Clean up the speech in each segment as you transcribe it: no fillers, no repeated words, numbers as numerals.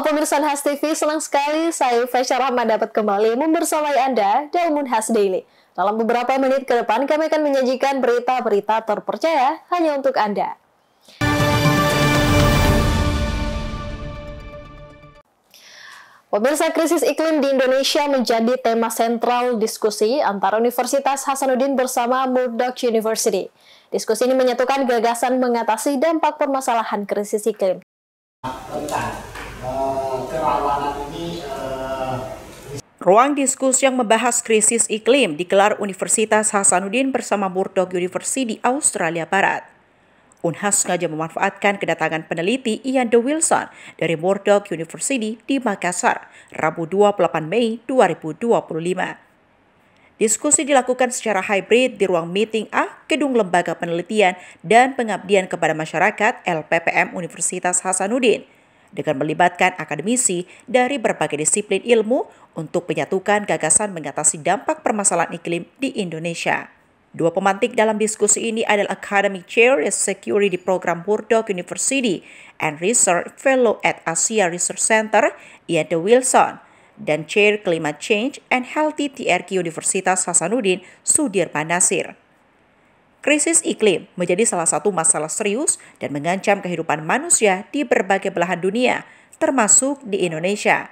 Halo pemirsa Unhas TV, senang sekali saya Fasya Rahman dapat kembali membersamai Anda dalam Unhas Daily. Dalam beberapa menit ke depan kami akan menyajikan berita-berita terpercaya hanya untuk Anda. Pemirsa, krisis iklim di Indonesia menjadi tema sentral diskusi antara Universitas Hasanuddin bersama Murdoch University. Diskusi ini menyatukan gagasan mengatasi dampak permasalahan krisis iklim. Ruang diskusi yang membahas krisis iklim digelar Universitas Hasanuddin bersama Murdoch University di Australia Barat. Unhas sengaja memanfaatkan kedatangan peneliti Ian De Wilson dari Murdoch University di Makassar, Rabu 28 Mei 2025. Diskusi dilakukan secara hybrid di ruang meeting A, Gedung Lembaga Penelitian dan Pengabdian kepada Masyarakat LPPM Universitas Hasanuddin, dengan melibatkan akademisi dari berbagai disiplin ilmu untuk menyatukan gagasan mengatasi dampak permasalahan iklim di Indonesia. Dua pemantik dalam diskusi ini adalah Academic Chair Security Program Murdoch University and Research Fellow at Asia Research Center, Ian De Wilson, dan Chair Climate Change and Healthy TRQ Universitas Hasanuddin, Sudirman Nasir. Krisis iklim menjadi salah satu masalah serius dan mengancam kehidupan manusia di berbagai belahan dunia, termasuk di Indonesia.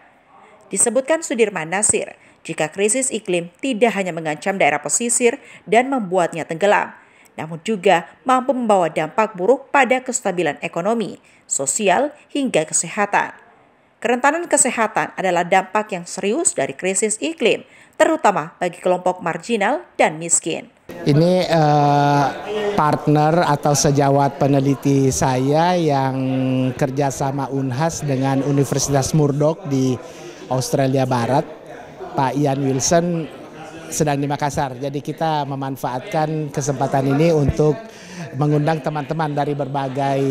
Disebutkan Sudirman Nasir, jika krisis iklim tidak hanya mengancam daerah pesisir dan membuatnya tenggelam, namun juga mampu membawa dampak buruk pada kestabilan ekonomi, sosial, hingga kesehatan. Kerentanan kesehatan adalah dampak yang serius dari krisis iklim, terutama bagi kelompok marginal dan miskin. Ini partner atau sejawat peneliti saya yang kerjasama Unhas dengan Universitas Murdoch di Australia Barat. Pak Ian Wilson sedang di Makassar, jadi kita memanfaatkan kesempatan ini untuk mengundang teman-teman dari berbagai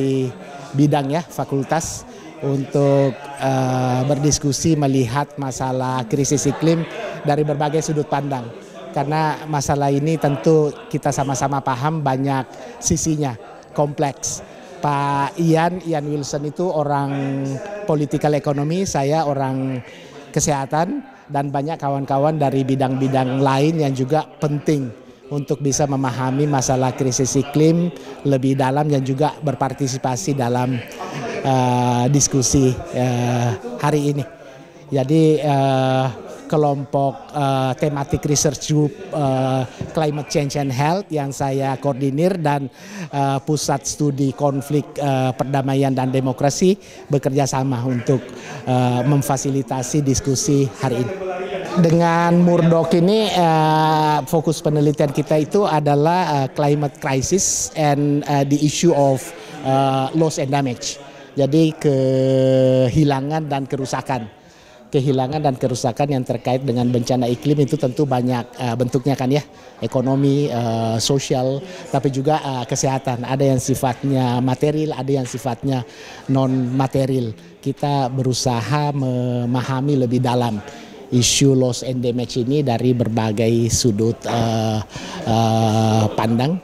bidang ya, fakultas untuk berdiskusi melihat masalah krisis iklim dari berbagai sudut pandang. Karena masalah ini tentu kita sama-sama paham banyak sisinya, kompleks. Pak Ian Wilson itu orang political economy, saya orang kesehatan, dan banyak kawan-kawan dari bidang-bidang lain yang juga penting untuk bisa memahami masalah krisis iklim lebih dalam dan juga berpartisipasi dalam diskusi hari ini. Jadi kelompok thematic research group climate change and health yang saya koordinir dan pusat studi konflik perdamaian dan demokrasi bekerja sama untuk memfasilitasi diskusi hari ini. Dengan Murdoch ini fokus penelitian kita itu adalah climate crisis and the issue of loss and damage. Jadi kehilangan dan kerusakan yang terkait dengan bencana iklim itu tentu banyak bentuknya kan ya, ekonomi, sosial, tapi juga kesehatan. Ada yang sifatnya material, ada yang sifatnya non material. Kita berusaha memahami lebih dalam isu loss and damage ini dari berbagai sudut pandang,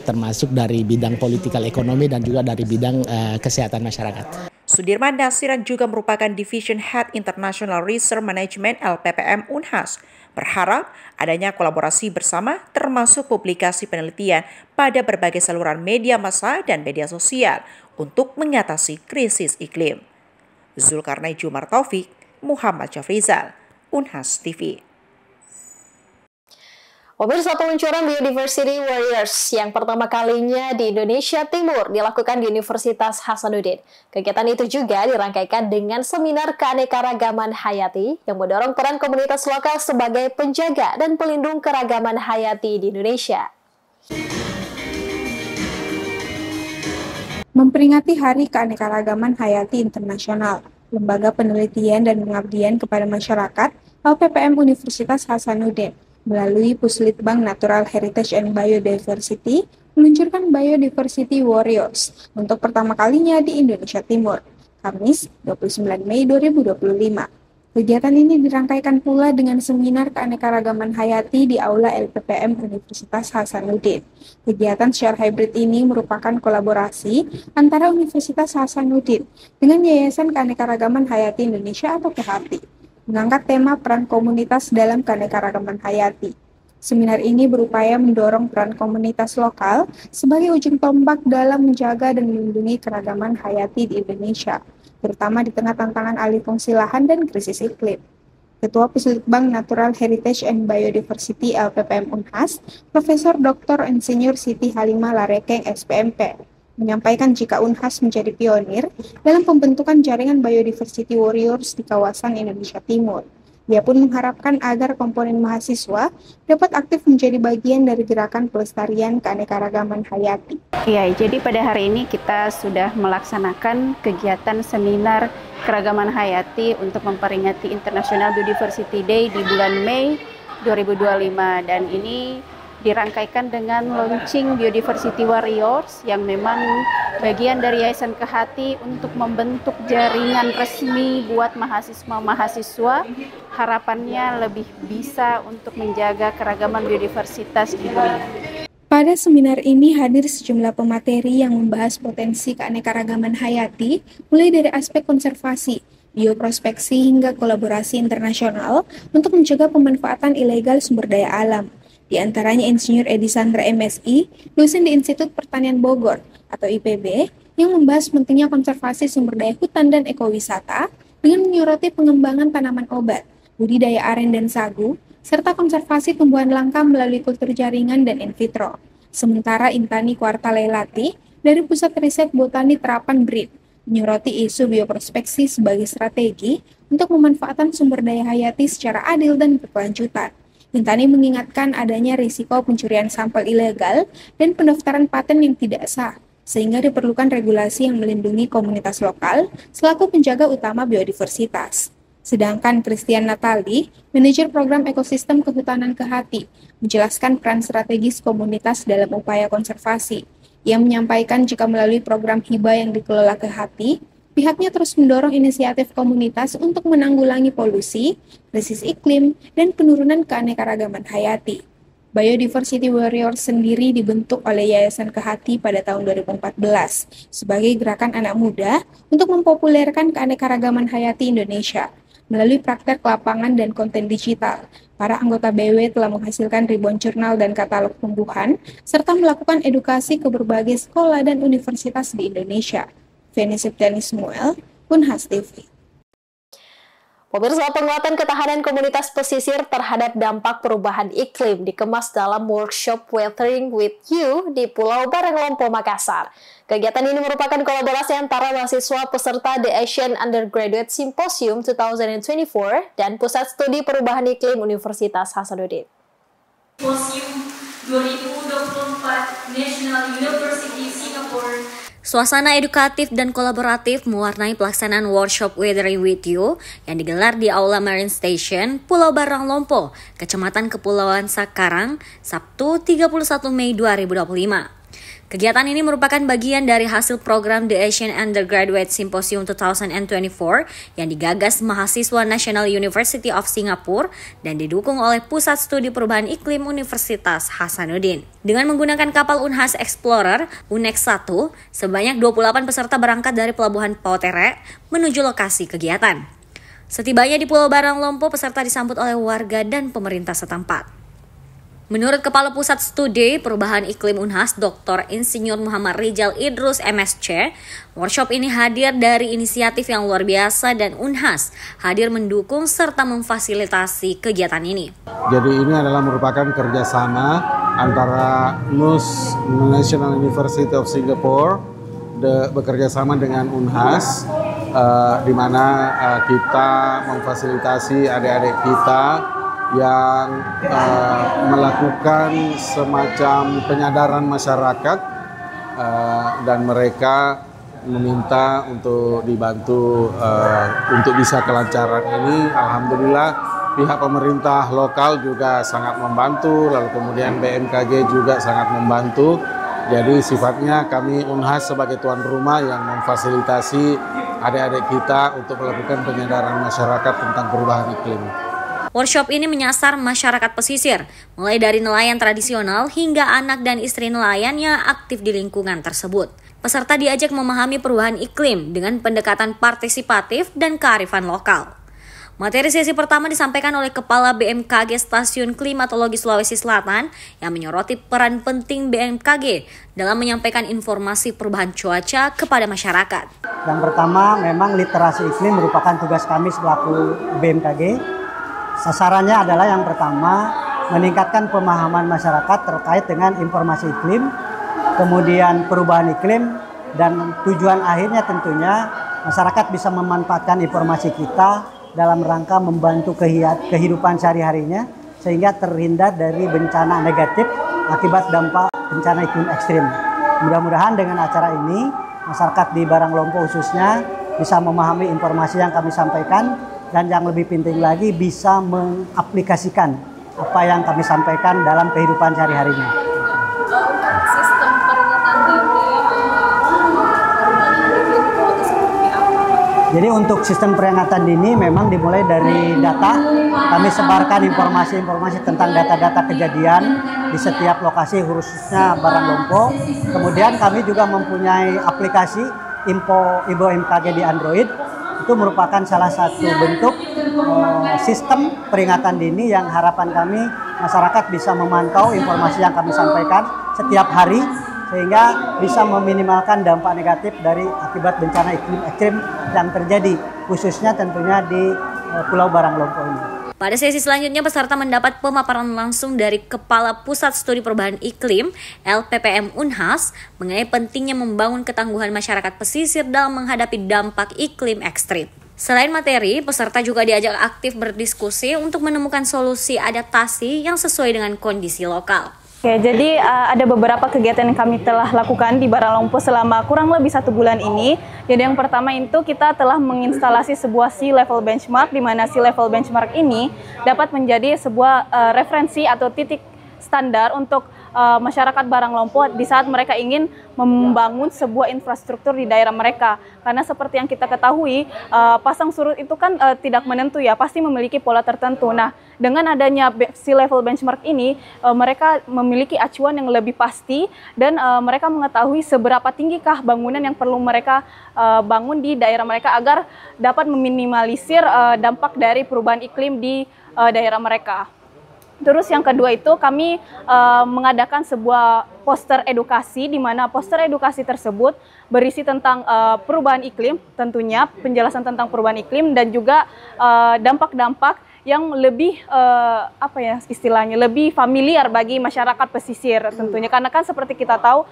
termasuk dari bidang politikal ekonomi dan juga dari bidang kesehatan masyarakat. Sudirman Nasir juga merupakan Division Head International Research Management LPPM Unhas, berharap adanya kolaborasi bersama termasuk publikasi penelitian pada berbagai saluran media massa dan media sosial untuk mengatasi krisis iklim. Zulkarnain Jumar Taufik, Muhammad Syafrizal, Unhas TV. Pemirsa, peluncuran Biodiversity Warriors yang pertama kalinya di Indonesia Timur dilakukan di Universitas Hasanuddin. Kegiatan itu juga dirangkaikan dengan seminar keanekaragaman hayati yang mendorong peran komunitas lokal sebagai penjaga dan pelindung keragaman hayati di Indonesia. Memperingati Hari Keanekaragaman Hayati Internasional, Lembaga Penelitian dan Pengabdian kepada Masyarakat LPPM Universitas Hasanuddin melalui Puslitbang Natural Heritage and Biodiversity meluncurkan Biodiversity Warriors untuk pertama kalinya di Indonesia Timur, Kamis 29 Mei 2025. Kegiatan ini dirangkaikan pula dengan seminar keanekaragaman hayati di Aula LPPM Universitas Hasanuddin. Kegiatan secara hybrid ini merupakan kolaborasi antara Universitas Hasanuddin dengan Yayasan Keanekaragaman Hayati Indonesia atau KHATI, mengangkat tema peran komunitas dalam keanekaragaman hayati. Seminar ini berupaya mendorong peran komunitas lokal sebagai ujung tombak dalam menjaga dan melindungi keragaman hayati di Indonesia, terutama di tengah tantangan alih fungsi lahan dan krisis iklim. Ketua Puslitbang Natural Heritage and Biodiversity LPPM Unhas, Profesor Dr. Insinyur Siti Halimah Larekeng SPMP, menyampaikan jika Unhas menjadi pionir dalam pembentukan jaringan Biodiversity Warriors di kawasan Indonesia Timur. Dia pun mengharapkan agar komponen mahasiswa dapat aktif menjadi bagian dari gerakan pelestarian keanekaragaman hayati. Ya, jadi pada hari ini kita sudah melaksanakan kegiatan seminar keragaman hayati untuk memperingati International Biodiversity Day di bulan Mei 2025, dan ini dirangkaikan dengan launching Biodiversity Warriors yang memang bagian dari Yayasan KHATI untuk membentuk jaringan resmi buat mahasiswa-mahasiswa. Harapannya lebih bisa untuk menjaga keragaman biodiversitas di dunia. Pada seminar ini hadir sejumlah pemateri yang membahas potensi keanekaragaman hayati, mulai dari aspek konservasi, bioprospeksi hingga kolaborasi internasional untuk mencegah pemanfaatan ilegal sumber daya alam. Di antaranya Insinyur Edi Sandra MSI, dosen di Institut Pertanian Bogor atau IPB, yang membahas pentingnya konservasi sumber daya hutan dan ekowisata dengan menyoroti pengembangan tanaman obat, budidaya aren dan sagu, serta konservasi tumbuhan langka melalui kultur jaringan dan in vitro. Sementara Intani Kwartaleilati dari Pusat Riset Botani Terapan BRIN menyoroti isu bioprospeksi sebagai strategi untuk memanfaatkan sumber daya hayati secara adil dan berkelanjutan. Intani mengingatkan adanya risiko pencurian sampel ilegal dan pendaftaran paten yang tidak sah, sehingga diperlukan regulasi yang melindungi komunitas lokal selaku penjaga utama biodiversitas. Sedangkan Christian Natali, manajer program ekosistem kehutanan KHATI, menjelaskan peran strategis komunitas dalam upaya konservasi. Ia menyampaikan jika melalui program hibah yang dikelola KHATI, pihaknya terus mendorong inisiatif komunitas untuk menanggulangi polusi, krisis iklim, dan penurunan keanekaragaman hayati. Biodiversity Warriors sendiri dibentuk oleh Yayasan KHATI pada tahun 2014 sebagai gerakan anak muda untuk mempopulerkan keanekaragaman hayati Indonesia. Melalui praktek lapangan dan konten digital, para anggota BW telah menghasilkan ribuan jurnal dan katalog tumbuhan, serta melakukan edukasi ke berbagai sekolah dan universitas di Indonesia. Feni Septiani Samuel, Unhas TV. Pemirsa, penguatan ketahanan komunitas pesisir terhadap dampak perubahan iklim dikemas dalam workshop Weathering with You di Pulau Baranglompo, Makassar. Kegiatan ini merupakan kolaborasi antara mahasiswa peserta The Asian Undergraduate Symposium 2024 dan Pusat Studi Perubahan Iklim Universitas Hasanuddin. Symposium 2024 National University Singapore. Suasana edukatif dan kolaboratif mewarnai pelaksanaan workshop Weathering with You yang digelar di Aula Marine Station, Pulau Baranglompo, Kecamatan Kepulauan Sakarang, Sabtu 31 Mei 2025. Kegiatan ini merupakan bagian dari hasil program The Asian Undergraduate Symposium 2024 yang digagas mahasiswa National University of Singapore dan didukung oleh Pusat Studi Perubahan Iklim Universitas Hasanuddin. Dengan menggunakan kapal Unhas Explorer UNEX 1, sebanyak 28 peserta berangkat dari Pelabuhan Pautere menuju lokasi kegiatan. Setibanya di Pulau Baranglompo, peserta disambut oleh warga dan pemerintah setempat. Menurut Kepala Pusat Studi Perubahan Iklim Unhas, Dr. Insinyur Muhammad Rizal Idrus MSc, workshop ini hadir dari inisiatif yang luar biasa dan Unhas hadir mendukung serta memfasilitasi kegiatan ini. Jadi ini adalah merupakan kerjasama antara NUS National University of Singapore bekerjasama dengan Unhas, di mana kita memfasilitasi adik-adik kita yang melakukan semacam penyadaran masyarakat, dan mereka meminta untuk dibantu untuk bisa kelancaran ini. Alhamdulillah pihak pemerintah lokal juga sangat membantu, lalu kemudian BMKG juga sangat membantu. Jadi sifatnya kami Unhas sebagai tuan rumah yang memfasilitasi adik-adik kita untuk melakukan penyadaran masyarakat tentang perubahan iklim. Workshop ini menyasar masyarakat pesisir, mulai dari nelayan tradisional hingga anak dan istri nelayan yang aktif di lingkungan tersebut. Peserta diajak memahami perubahan iklim dengan pendekatan partisipatif dan kearifan lokal. Materi sesi pertama disampaikan oleh Kepala BMKG Stasiun Klimatologi Sulawesi Selatan yang menyoroti peran penting BMKG dalam menyampaikan informasi perubahan cuaca kepada masyarakat. Yang pertama, memang literasi iklim merupakan tugas kami selaku BMKG. Sasarannya adalah yang pertama, meningkatkan pemahaman masyarakat terkait dengan informasi iklim, kemudian perubahan iklim, dan tujuan akhirnya tentunya masyarakat bisa memanfaatkan informasi kita dalam rangka membantu kehidupan sehari-harinya sehingga terhindar dari bencana negatif akibat dampak bencana iklim ekstrim. Mudah-mudahan dengan acara ini, masyarakat di Barang Lompo khususnya bisa memahami informasi yang kami sampaikan, dan yang lebih penting lagi bisa mengaplikasikan apa yang kami sampaikan dalam kehidupan sehari-harinya. Sistem peringatan dini perubahan iklim itu seperti apa? Jadi untuk sistem peringatan dini memang dimulai dari data. Kami sebarkan informasi-informasi tentang data-data kejadian di setiap lokasi khususnya Barang Lompo. Kemudian kami juga mempunyai aplikasi Info BMKG di Android. Itu merupakan salah satu bentuk sistem peringatan dini yang harapan kami masyarakat bisa memantau informasi yang kami sampaikan setiap hari sehingga bisa meminimalkan dampak negatif dari akibat bencana iklim ekstrim yang terjadi khususnya tentunya di Pulau Barang Lompo ini. Pada sesi selanjutnya, peserta mendapat pemaparan langsung dari Kepala Pusat Studi Perubahan Iklim LPPM Unhas mengenai pentingnya membangun ketangguhan masyarakat pesisir dalam menghadapi dampak iklim ekstrim. Selain materi, peserta juga diajak aktif berdiskusi untuk menemukan solusi adaptasi yang sesuai dengan kondisi lokal. Oke, jadi ada beberapa kegiatan yang kami telah lakukan di Barang Lompo selama kurang lebih 1 bulan ini. Jadi yang pertama itu kita telah menginstalasi sebuah sea level benchmark, di mana sea level benchmark ini dapat menjadi sebuah referensi atau titik standar untuk masyarakat Barang Lompo di saat mereka ingin membangun sebuah infrastruktur di daerah mereka. Karena seperti yang kita ketahui, pasang surut itu kan tidak menentu ya, pasti memiliki pola tertentu. Nah, dengan adanya sea level benchmark ini, mereka memiliki acuan yang lebih pasti dan mereka mengetahui seberapa tinggikah bangunan yang perlu mereka bangun di daerah mereka agar dapat meminimalisir dampak dari perubahan iklim di daerah mereka. Terus yang kedua itu kami mengadakan sebuah poster edukasi, di mana poster edukasi tersebut berisi tentang perubahan iklim, tentunya penjelasan tentang perubahan iklim dan juga dampak-dampak yang lebih lebih familiar bagi masyarakat pesisir tentunya, karena kan seperti kita tahu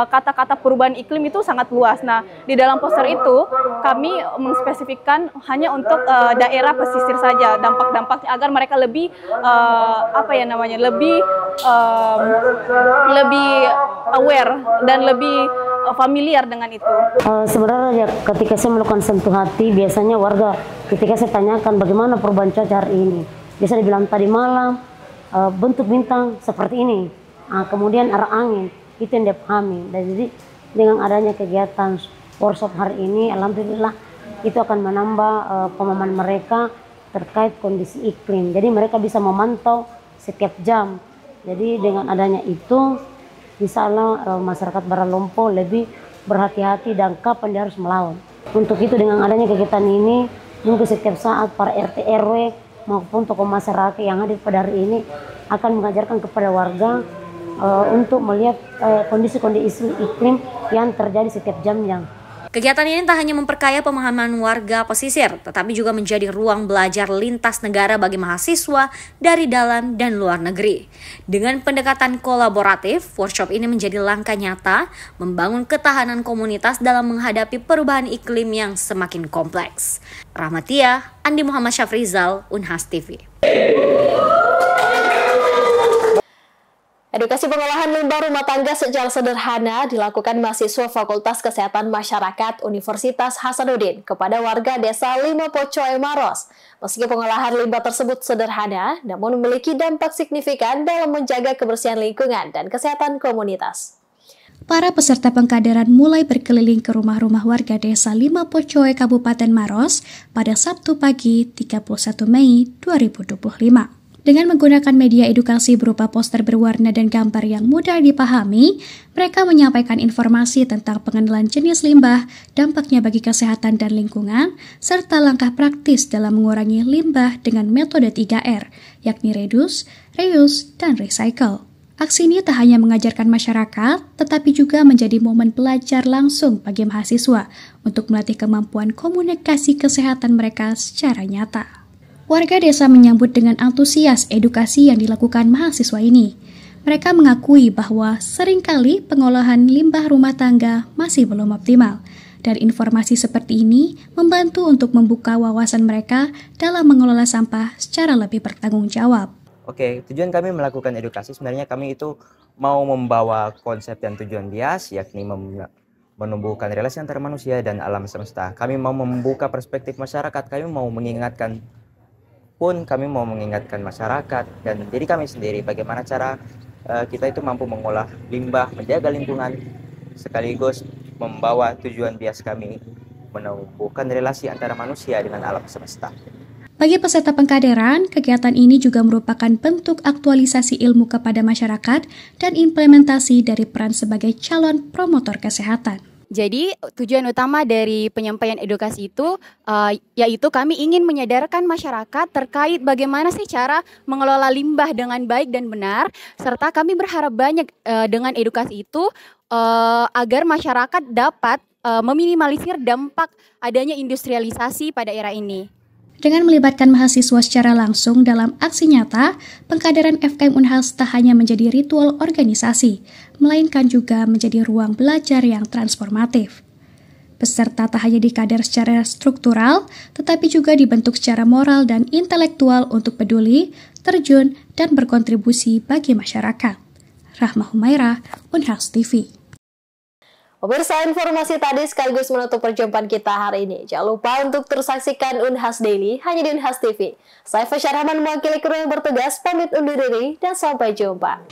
kata-kata perubahan iklim itu sangat luas. Nah, di dalam poster itu kami mengspesifikkan hanya untuk daerah pesisir saja dampak-dampaknya agar mereka lebih lebih aware dan lebih familiar dengan itu. Sebenarnya ketika saya melakukan sentuh hati, biasanya warga ketika saya tanyakan bagaimana perubahan cuaca hari ini, biasa dibilang tadi malam bentuk bintang seperti ini, kemudian arah angin, itu yang dia pahami. Dan jadi dengan adanya kegiatan workshop hari ini, alhamdulillah itu akan menambah pemahaman mereka terkait kondisi iklim. Jadi mereka bisa memantau setiap jam. Jadi dengan adanya itu, insya Allah masyarakat Barang Lompo lebih berhati-hati dan kapan dia harus melawan. Untuk itu dengan adanya kegiatan ini, mungkin setiap saat para RT RW maupun tokoh masyarakat yang hadir pada hari ini akan mengajarkan kepada warga untuk melihat kondisi-kondisi iklim yang terjadi setiap jamnya. Kegiatan ini tak hanya memperkaya pemahaman warga pesisir, tetapi juga menjadi ruang belajar lintas negara bagi mahasiswa dari dalam dan luar negeri. Dengan pendekatan kolaboratif, workshop ini menjadi langkah nyata membangun ketahanan komunitas dalam menghadapi perubahan iklim yang semakin kompleks. Rahmatia, Andi Muhammad Syafrizal, Unhas TV. Edukasi pengolahan limbah rumah tangga secara sederhana dilakukan mahasiswa Fakultas Kesehatan Masyarakat Universitas Hasanuddin kepada warga desa Limopoco Maros. Meski pengolahan limbah tersebut sederhana, namun memiliki dampak signifikan dalam menjaga kebersihan lingkungan dan kesehatan komunitas. para peserta pengkaderan mulai berkeliling ke rumah-rumah warga desa Lima Pocoe, Kabupaten Maros pada Sabtu pagi 31 Mei 2025. Dengan menggunakan media edukasi berupa poster berwarna dan gambar yang mudah dipahami, mereka menyampaikan informasi tentang pengenalan jenis limbah, dampaknya bagi kesehatan dan lingkungan, serta langkah praktis dalam mengurangi limbah dengan metode 3R, yakni reduce, reuse, dan recycle. Aksi ini tak hanya mengajarkan masyarakat, tetapi juga menjadi momen belajar langsung bagi mahasiswa untuk melatih kemampuan komunikasi kesehatan mereka secara nyata. Warga desa menyambut dengan antusias edukasi yang dilakukan mahasiswa ini. Mereka mengakui bahwa seringkali pengolahan limbah rumah tangga masih belum optimal, dan informasi seperti ini membantu untuk membuka wawasan mereka dalam mengelola sampah secara lebih bertanggung jawab. Oke, tujuan kami melakukan edukasi sebenarnya kami itu mau membawa konsep dan tujuan BIAS, yakni menumbuhkan relasi antara manusia dan alam semesta. Kami mau membuka perspektif masyarakat, kami mau mengingatkan masyarakat dan diri kami sendiri bagaimana cara kita itu mampu mengolah limbah, menjaga lingkungan, sekaligus membawa tujuan BIAS kami menumbuhkan relasi antara manusia dengan alam semesta. Bagi peserta pengkaderan, kegiatan ini juga merupakan bentuk aktualisasi ilmu kepada masyarakat dan implementasi dari peran sebagai calon promotor kesehatan. Jadi tujuan utama dari penyampaian edukasi itu yaitu kami ingin menyadarkan masyarakat terkait bagaimana sih cara mengelola limbah dengan baik dan benar, serta kami berharap banyak dengan edukasi itu agar masyarakat dapat meminimalisir dampak adanya industrialisasi pada era ini. Dengan melibatkan mahasiswa secara langsung dalam aksi nyata, pengkaderan FKM Unhas tak hanya menjadi ritual organisasi, melainkan juga menjadi ruang belajar yang transformatif. Peserta tak hanya dikader secara struktural, tetapi juga dibentuk secara moral dan intelektual untuk peduli, terjun, dan berkontribusi bagi masyarakat. Rahma Humaira, Unhas TV. Pemirsa, informasi tadi sekaligus menutup perjumpaan kita hari ini. Jangan lupa untuk terus saksikan Unhas Daily hanya di Unhas TV. Saya Fasyar Rahman mewakili kru yang bertugas, pamit undur diri dan sampai jumpa.